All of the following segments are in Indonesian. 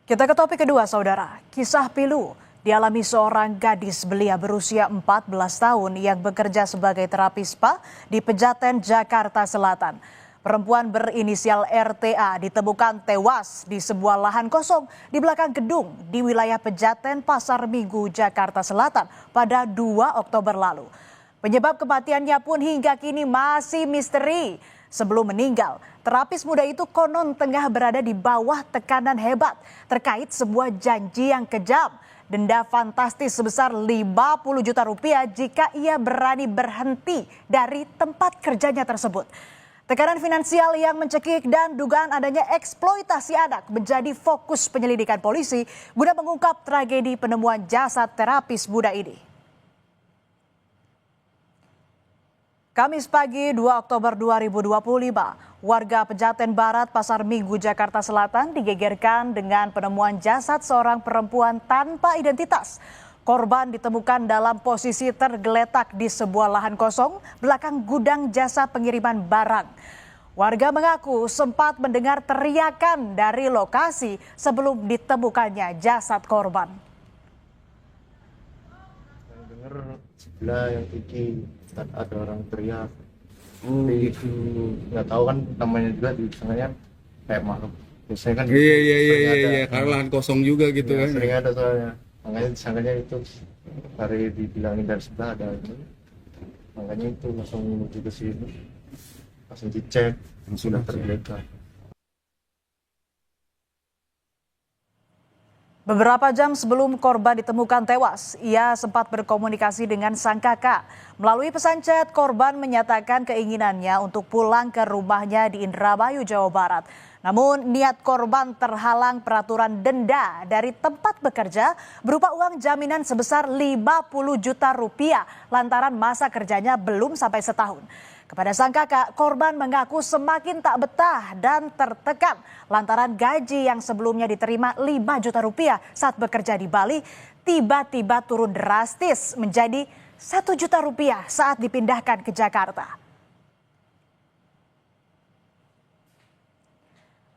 Kita ke topik kedua, saudara. Kisah pilu dialami seorang gadis belia berusia 14 tahun yang bekerja sebagai terapis spa di Pejaten, Jakarta Selatan. Perempuan berinisial RTA ditemukan tewas di sebuah lahan kosong di belakang gedung di wilayah Pejaten, Pasar Minggu, Jakarta Selatan pada 2 Oktober lalu. Penyebab kematiannya pun hingga kini masih misteri. Sebelum meninggal, terapis muda itu konon tengah berada di bawah tekanan hebat terkait sebuah janji yang kejam. Denda fantastis sebesar 50 juta rupiah jika ia berani berhenti dari tempat kerjanya tersebut. Tekanan finansial yang mencekik dan dugaan adanya eksploitasi anak menjadi fokus penyelidikan polisi guna mengungkap tragedi penemuan jasad terapis muda ini. Kamis pagi 2 Oktober 2025, warga Pejaten Barat, Pasar Minggu, Jakarta Selatan digegerkan dengan penemuan jasad seorang perempuan tanpa identitas. Korban ditemukan dalam posisi tergeletak di sebuah lahan kosong belakang gudang jasa pengiriman barang. Warga mengaku sempat mendengar teriakan dari lokasi sebelum ditemukannya jasad korban. Dengar sebelah yang tinggi ada orang teriak. Tapi itu nggak tahu kan namanya juga di sananya kayak makhluk. Biasanya kan iya karena lahan kosong juga gitu ya, kan. sering ada soalnya. Makanya disangkanya itu dari dibilangin dari sebelah ada ini. Makanya itu langsung menuju ke sini. Langsung dicek, sudah tergeletak. Beberapa jam sebelum korban ditemukan tewas, ia sempat berkomunikasi dengan sang kakak. Melalui pesan chat, korban menyatakan keinginannya untuk pulang ke rumahnya di Indramayu, Jawa Barat. Namun niat korban terhalang peraturan denda dari tempat bekerja berupa uang jaminan sebesar 50 juta rupiah lantaran masa kerjanya belum sampai setahun. Kepada sang kakak, korban mengaku semakin tak betah dan tertekan lantaran gaji yang sebelumnya diterima 5 juta rupiah saat bekerja di Bali tiba-tiba turun drastis menjadi 1 juta rupiah saat dipindahkan ke Jakarta.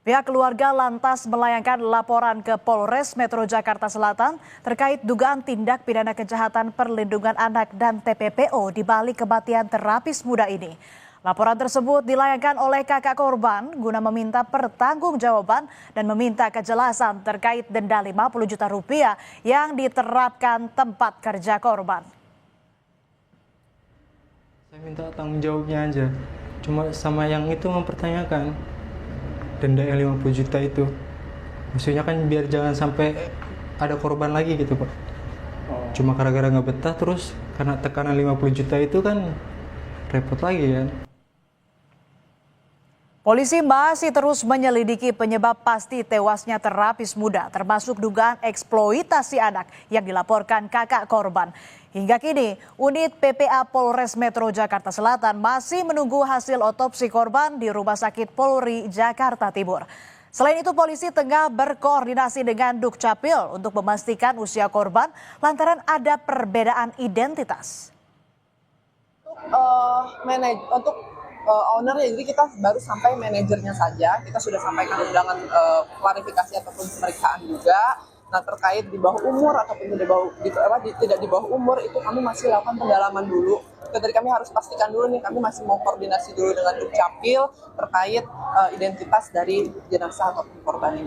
Pihak keluarga lantas melayangkan laporan ke Polres Metro Jakarta Selatan terkait dugaan tindak pidana kejahatan perlindungan anak dan TPPO di balik kematian terapis muda ini. Laporan tersebut dilayangkan oleh kakak korban guna meminta pertanggungjawaban dan meminta kejelasan terkait denda 50 juta rupiah yang diterapkan tempat kerja korban. Saya minta tanggung jawabnya aja. Cuma sama yang itu mempertanyakan denda yang 50 juta itu. Maksudnya kan biar jangan sampai ada korban lagi gitu, Pak. Cuma gara-gara nggak betah terus karena tekanan 50 juta itu kan repot lagi kan. Polisi masih terus menyelidiki penyebab pasti tewasnya terapis muda, termasuk dugaan eksploitasi anak yang dilaporkan kakak korban. Hingga kini, unit PPA Polres Metro Jakarta Selatan masih menunggu hasil otopsi korban di Rumah Sakit Polri Jakarta Timur. Selain itu, polisi tengah berkoordinasi dengan Dukcapil untuk memastikan usia korban lantaran ada perbedaan identitas. Untuk ownernya, jadi kita baru sampai manajernya saja. Kita sudah sampaikan undangan klarifikasi ataupun pemeriksaan juga. Nah, terkait di bawah umur ataupun tidak di bawah umur itu kami masih lakukan pendalaman dulu. Jadi kami harus pastikan dulu nih, kami masih mau koordinasi dulu dengan Dukcapil terkait identitas dari jenazah ataupun korban ini.